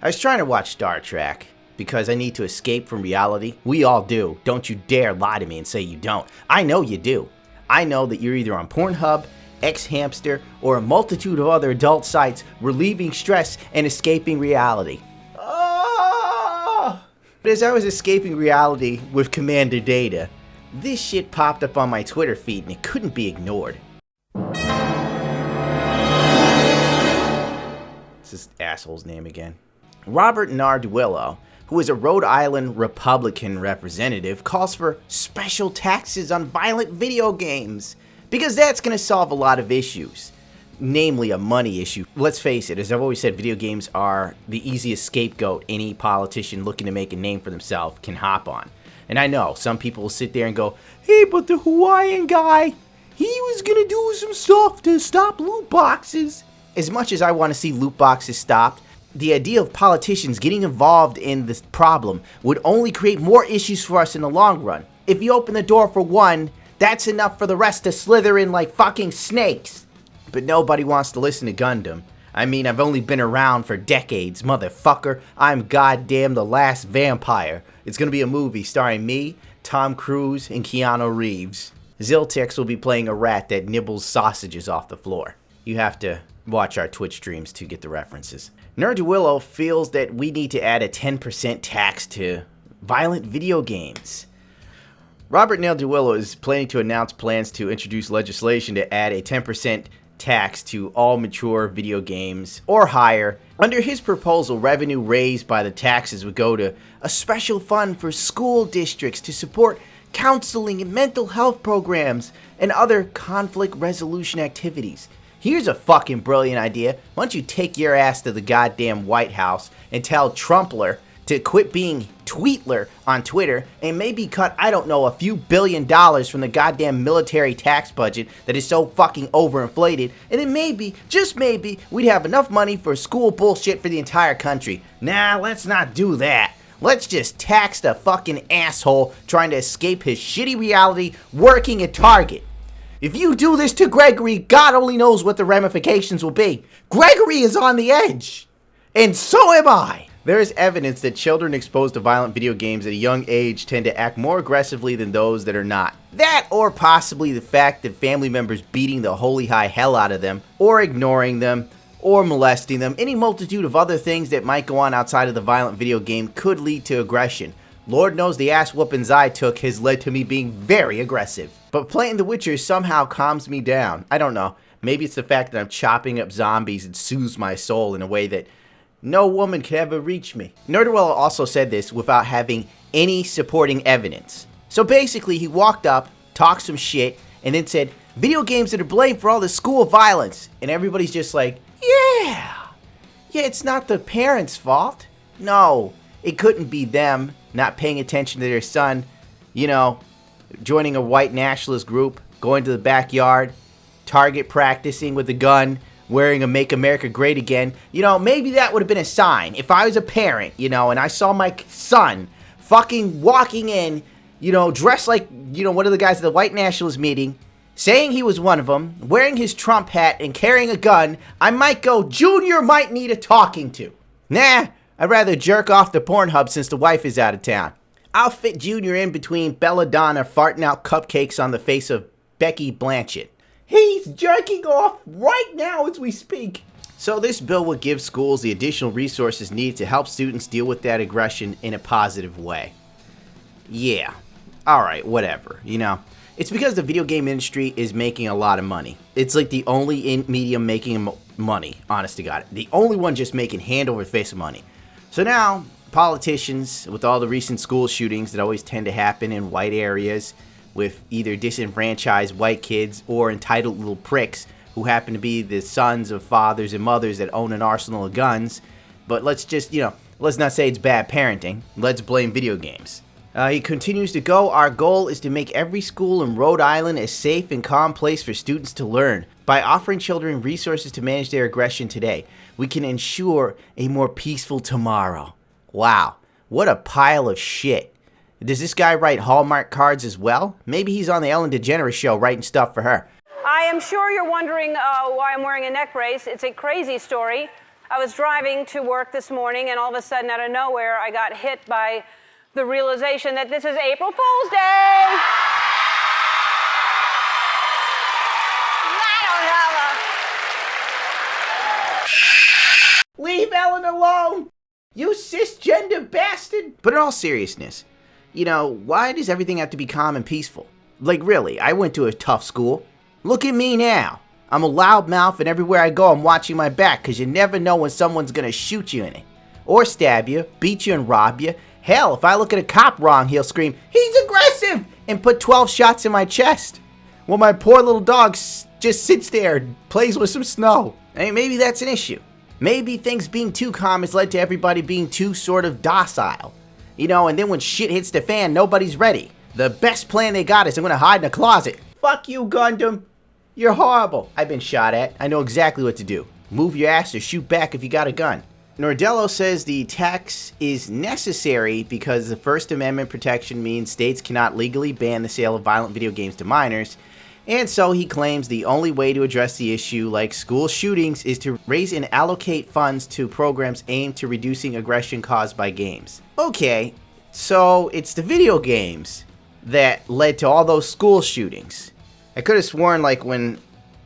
I was trying to watch Star Trek because I need to escape from reality. We all do. Don't you dare lie to me and say you don't. I know you do. I know that you're either on Pornhub, X-Hamster, or a multitude of other adult sites relieving stress and escaping reality. But as I was escaping reality with Commander Data, this shit popped up on my Twitter feed and it couldn't be ignored. What's this asshole's name again? Robert Nardwillo, who is a Rhode Island Republican representative, calls for special taxes on violent video games because that's going to solve a lot of issues, namely a money issue. Let's face it, as I've always said, video games are the easiest scapegoat any politician looking to make a name for themselves can hop on. And I know some people will sit there and go, hey, but the Hawaiian guy, he was going to do some stuff to stop loot boxes. As much as I want to see loot boxes stopped, the idea of politicians getting involved in this problem would only create more issues for us in the long run. If you open the door for one, that's enough for the rest to slither in like fucking snakes. But nobody wants to listen to Gundam. I mean, I've only been around for decades, motherfucker. I'm goddamn the last vampire. It's gonna be a movie starring me, Tom Cruise, and Keanu Reeves. Ziltex will be playing a rat that nibbles sausages off the floor. You have to watch our Twitch streams to get the references. Nerdwillow feels that we need to add a 10% tax to violent video games. Robert Nerdwillow is planning to announce plans to introduce legislation to add a 10% tax to all mature video games or higher. Under his proposal, revenue raised by the taxes would go to a special fund for school districts to support counseling and mental health programs and other conflict resolution activities. Here's a fucking brilliant idea. Why don't you take your ass to the goddamn White House and tell Trumpler to quit being Tweetler on Twitter and maybe cut, I don't know, a few $1 billion from the goddamn military tax budget that is so fucking overinflated, and then maybe, just maybe, we'd have enough money for school bullshit for the entire country. Nah, let's not do that. Let's just tax the fucking asshole trying to escape his shitty reality working at Target. If you do this to Gregory, God only knows what the ramifications will be. Gregory is on the edge. And so am I. There is evidence that children exposed to violent video games at a young age tend to act more aggressively than those that are not. That or possibly the fact that family members beating the holy high hell out of them, or ignoring them, or molesting them, any multitude of other things that might go on outside of the violent video game could lead to aggression. Lord knows the ass whoopings I took has led to me being very aggressive. But playing The Witcher somehow calms me down. I don't know. Maybe it's the fact that I'm chopping up zombies and soothes my soul in a way that no woman could ever reach me. Nerdwell also said this without having any supporting evidence. So basically he walked up, talked some shit, and then said, video games are to blame for all the school violence. And everybody's just like, yeah, it's not the parents' fault. No, it couldn't be them not paying attention to their son, you know, joining a white nationalist group, going to the backyard, Target practicing with a gun, wearing a Make America Great Again. You know, maybe that would have been a sign. If I was a parent, you know, and I saw my son fucking walking in, you know, dressed like, you know, one of the guys at the white nationalist meeting, saying he was one of them, wearing his Trump hat and carrying a gun, I might go, Junior might need a talking to. Nah, I'd rather jerk off the Pornhub since the wife is out of town. I'll fit Junior in between Belladonna farting out cupcakes on the face of Becky Blanchett. He's jerking off right now as we speak. So this bill would give schools the additional resources needed to help students deal with that aggression in a positive way. Yeah, alright, whatever, you know. It's because the video game industry is making a lot of money. It's like the only medium making money, honest to God. The only one just making hand over face money. So now, politicians, with all the recent school shootings that always tend to happen in white areas, with either disenfranchised white kids or entitled little pricks who happen to be the sons of fathers and mothers that own an arsenal of guns. But let's just, you know, let's not say it's bad parenting. Let's blame video games. He continues to go, our goal is to make every school in Rhode Island a safe and calm place for students to learn. By offering children resources to manage their aggression today, we can ensure a more peaceful tomorrow. Wow, what a pile of shit. Does this guy write Hallmark cards as well? Maybe he's on the Ellen DeGeneres show writing stuff for her. I am sure you're wondering why I'm wearing a neck brace. It's a crazy story. I was driving to work this morning, and all of a sudden, out of nowhere, I got hit by the realization that this is April Fool's Day. I don't have Leave Ellen alone! You cisgender bastard! But in all seriousness, you know, why does everything have to be calm and peaceful? Like really, I went to a tough school. Look at me now. I'm a loudmouth, and everywhere I go I'm watching my back, because you never know when someone's gonna shoot you in it. Or stab you, beat you and rob you. Hell, if I look at a cop wrong, he'll scream, "He's aggressive!" and put 12 shots in my chest. Well, my poor little dog just sits there and plays with some snow. I mean, maybe that's an issue. Maybe things being too calm has led to everybody being too sort of docile. You know, and then when shit hits the fan, nobody's ready. The best plan they got is I'm gonna hide in a closet. Fuck you, Gundam. You're horrible. I've been shot at. I know exactly what to do. Move your ass or shoot back if you got a gun. Nordello says the tax is necessary because the First Amendment protection means states cannot legally ban the sale of violent video games to minors. And so he claims the only way to address the issue, like school shootings, is to raise and allocate funds to programs aimed to reducing aggression caused by games. Okay, so it's the video games that led to all those school shootings. I could have sworn like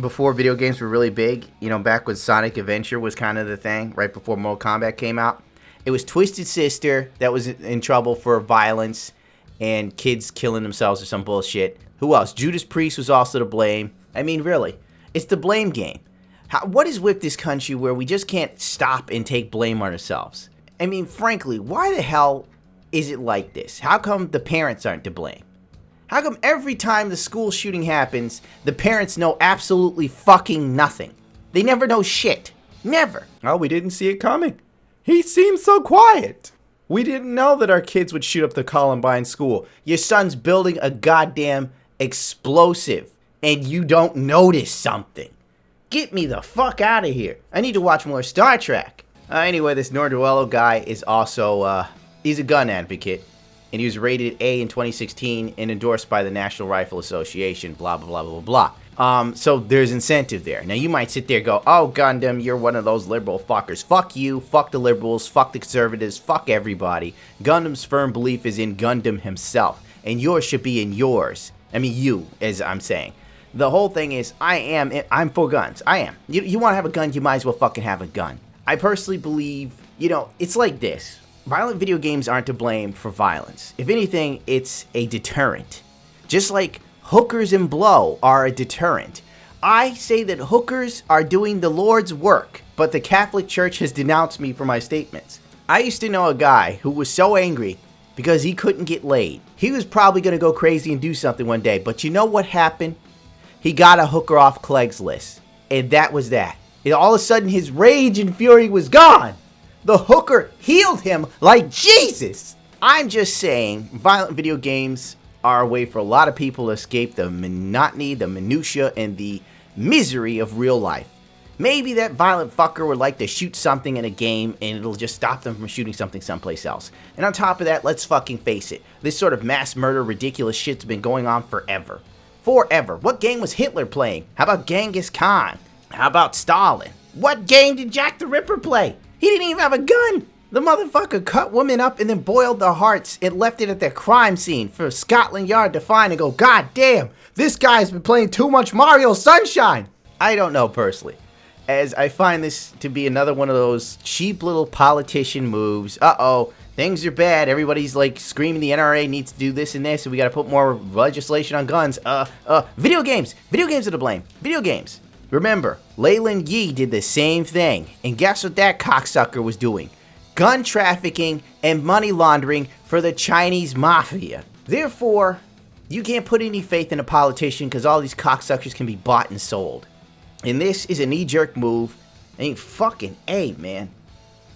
before video games were really big, you know, back when Sonic Adventure was kind of the thing, right before Mortal Kombat came out, it was Twisted Sister that was in trouble for violence and kids killing themselves or some bullshit. Who else? Judas Priest was also to blame. I mean, really, it's the blame game. What is with this country where we just can't stop and take blame on ourselves? I mean, frankly, why the hell is it like this? How come the parents aren't to blame? How come every time the school shooting happens, the parents know absolutely fucking nothing? They never know shit. Never. Oh, we didn't see it coming. He seems so quiet. We didn't know that our kids would shoot up the Columbine school. Your son's building a goddamn explosive, and you don't notice something. Get me the fuck out of here. I need to watch more Star Trek. Anyway, this Nordello guy is also, he's a gun advocate. And he was rated A in 2016 and endorsed by the National Rifle Association, blah, blah, blah, blah, blah. So there's incentive there. Now you might sit there and go, oh, Gundam, you're one of those liberal fuckers. Fuck you, fuck the liberals, fuck the conservatives, fuck everybody. Gundam's firm belief is in Gundam himself, and yours should be in yours. I mean, you, as I'm saying. The whole thing is, I'm for guns. I am. You want to have a gun, you might as well fucking have a gun. I personally believe, you know, it's like this. Violent video games aren't to blame for violence. If anything, it's a deterrent. Just like hookers and blow are a deterrent. I say that hookers are doing the Lord's work, but the Catholic Church has denounced me for my statements. I used to know a guy who was so angry because he couldn't get laid. He was probably going to go crazy and do something one day, but you know what happened? He got a hooker off Craigslist, and that was that. And all of a sudden, his rage and fury was gone. The hooker healed him like Jesus. I'm just saying, violent video games are a way for a lot of people to escape the monotony, the minutia, and the misery of real life. Maybe that violent fucker would like to shoot something in a game and it'll just stop them from shooting something someplace else. And on top of that, let's fucking face it. This sort of mass murder, ridiculous shit's been going on forever. Forever. What game was Hitler playing? How about Genghis Khan? How about Stalin? What game did Jack the Ripper play? He didn't even have a gun. The motherfucker cut women up and then boiled their hearts and left it at their crime scene for Scotland Yard to find and go, God damn, this guy's been playing too much Mario Sunshine. I don't know personally, as I find this to be another one of those cheap little politician moves. Uh-oh, things are bad. Everybody's like screaming the NRA needs to do this and this and we gotta put more legislation on guns. Video games. Video games are to blame. Video games. Remember, Leyland Yee did the same thing, and guess what that cocksucker was doing? Gun trafficking and money laundering for the Chinese mafia. Therefore, you can't put any faith in a politician because all these cocksuckers can be bought and sold. And this is a knee-jerk move. I mean, fucking A, man.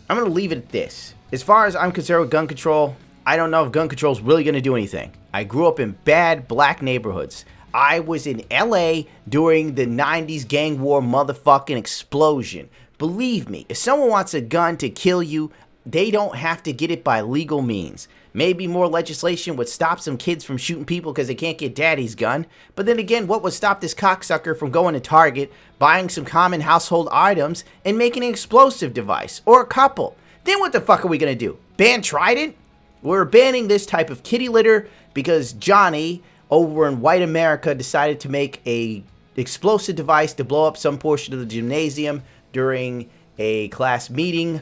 I'm going to leave it at this. As far as I'm concerned with gun control, I don't know if gun control is really going to do anything. I grew up in bad black neighborhoods. I was in LA during the 90s gang war motherfucking explosion. Believe me, if someone wants a gun to kill you, they don't have to get it by legal means. Maybe more legislation would stop some kids from shooting people because they can't get daddy's gun. But then again, what would stop this cocksucker from going to Target, buying some common household items, and making an explosive device? Or a couple? Then what the fuck are we gonna do? Ban Trident? We're banning this type of kitty litter because Johnny over in white America decided to make a explosive device to blow up some portion of the gymnasium during a class meeting.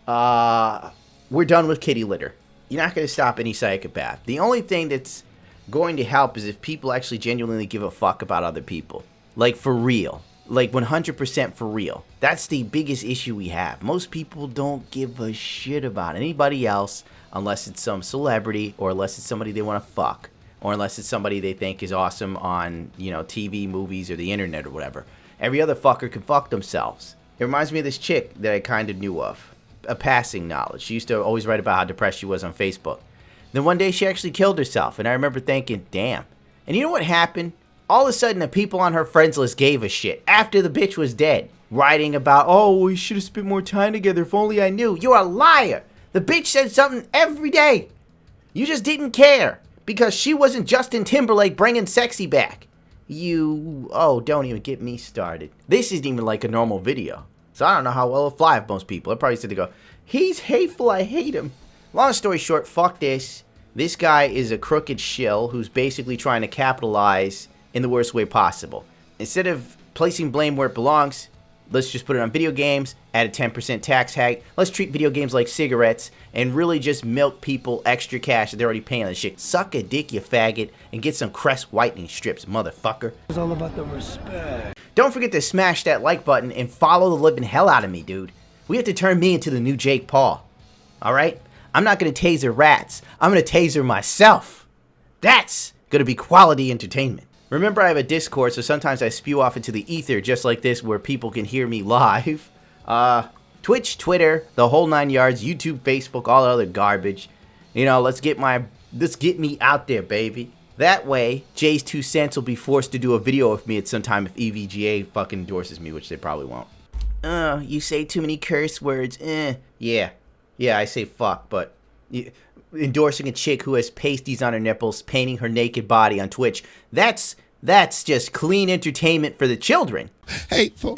We're done with kitty litter. You're not going to stop any psychopath. The only thing that's going to help is if people actually genuinely give a fuck about other people. Like, for real. Like, 100% for real. That's the biggest issue we have. Most people don't give a shit about anybody else unless it's some celebrity or unless it's somebody they want to fuck. Or unless it's somebody they think is awesome on, you know, TV, movies, or the internet or whatever. Every other fucker can fuck themselves. It reminds me of this chick that I kind of knew of. A passing knowledge. She used to always write about how depressed she was on Facebook. Then one day she actually killed herself, and I remember thinking, damn. And you know what happened? All of a sudden the people on her friends list gave a shit after the bitch was dead. Writing about, oh, we should have spent more time together if only I knew. You're a liar. The bitch said something every day. You just didn't care because she wasn't Justin Timberlake bringing sexy back. Oh, don't even get me started. This isn't even like a normal video. So I don't know how well it'll fly with most people. I'd probably sit there and go, he's hateful, I hate him. Long story short, fuck this. This guy is a crooked shill who's basically trying to capitalize in the worst way possible. Instead of placing blame where it belongs, let's just put it on video games, add a 10% tax hike. Let's treat video games like cigarettes and really just milk people extra cash that they're already paying on the shit. Suck a dick, you faggot, and get some Crest whitening strips, motherfucker. It's all about the respect. Don't forget to smash that like button and follow the living hell out of me, dude. We have to turn me into the new Jake Paul. Alright? I'm not gonna taser rats. I'm gonna taser myself. That's gonna be quality entertainment. Remember, I have a Discord, so sometimes I spew off into the ether just like this where people can hear me live. Twitch, Twitter, the whole 9 yards, YouTube, Facebook, all that other garbage. You know, let's get me out there, baby. That way, Jay's 2 cents will be forced to do a video with me at some time if EVGA fucking endorses me, which they probably won't. You say too many curse words. Yeah, I say fuck, but endorsing a chick who has pasties on her nipples, painting her naked body on Twitch, that's just clean entertainment for the children. Hateful.